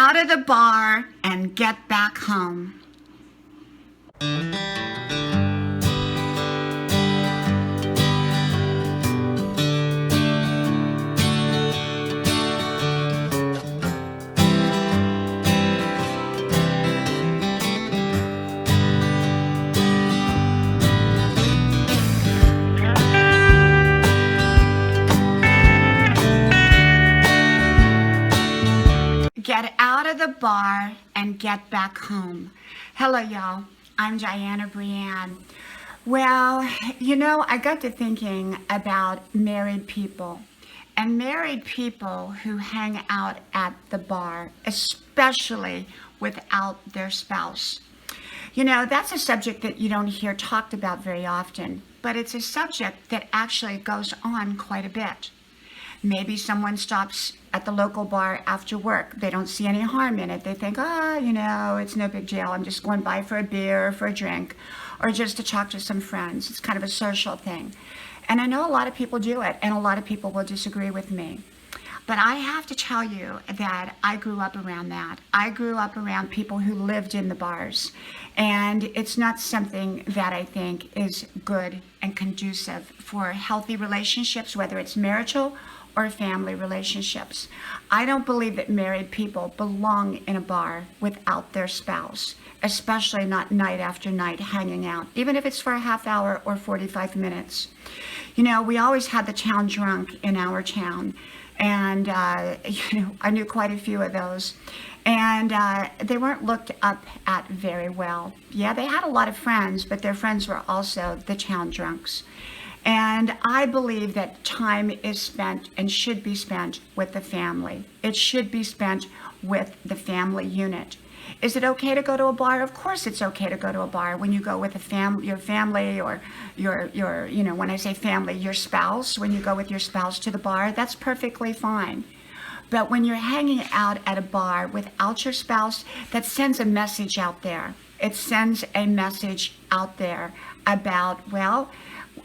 out of the bar and get back home. Get out of the bar and get back home. Hello, y'all. I'm Diana Brienne. Well, I got to thinking about married people and married people who hang out at the bar, especially without their spouse. That's a subject that you don't hear talked about very often, but it's a subject that actually goes on quite a bit. Maybe someone stops at the local bar after work. They don't see any harm in it. They think, it's no big deal. I'm just going by for a beer, for a drink, or just to talk to some friends. It's kind of a social thing. And I know a lot of people do it, and a lot of people will disagree with me. But I have to tell you that I grew up around that. I grew up around people who lived in the bars. And it's not something that I think is good and conducive for healthy relationships, whether it's marital or family relationships. I don't believe that married people belong in a bar without their spouse, especially not night after night hanging out, even if it's for a half hour or 45 minutes. We always had the town drunk in our town. And, I knew quite a few of those. And they weren't looked up at very well. Yeah, they had a lot of friends, but their friends were also the town drunks. And I believe that time is spent and should be spent with the family. It should be spent with the family unit. Is it okay to go to a bar? Of course it's okay to go to a bar when you go with your family or when I say family, your spouse, when you go with your spouse to the bar, that's perfectly fine. But when you're hanging out at a bar without your spouse, that sends a message out there. It sends a message out there about,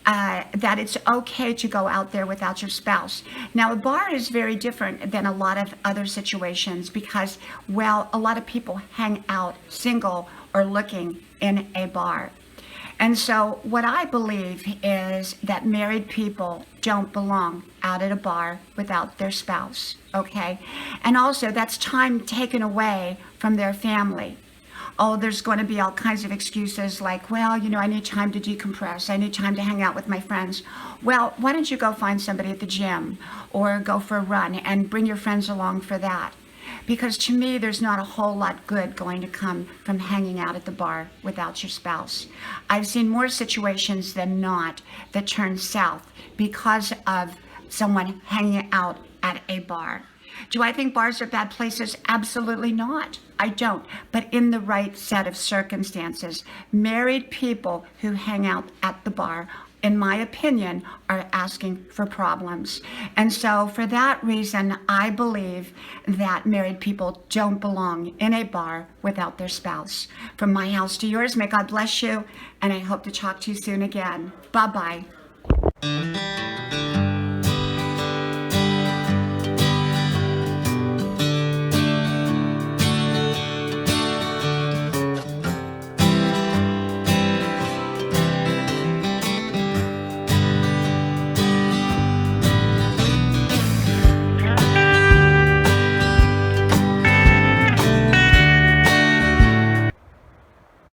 that it's okay to go out there without your spouse. Now, a bar is very different than a lot of other situations because, a lot of people hang out single or looking in a bar. And so what I believe is that married people don't belong out at a bar without their spouse, okay? And also that's time taken away from their family. Oh, there's going to be all kinds of excuses like, I need time to decompress. I need time to hang out with my friends. Well, why don't you go find somebody at the gym or go for a run and bring your friends along for that? Because to me, there's not a whole lot good going to come from hanging out at the bar without your spouse. I've seen more situations than not that turn south because of someone hanging out at a bar. Do I think bars are bad places? Absolutely not. I don't. But in the right set of circumstances, married people who hang out at the bar, in my opinion, are asking for problems. And so for that reason, I believe that married people don't belong in a bar without their spouse. From my house to yours, may God bless you, and I hope to talk to you soon again. Bye-bye.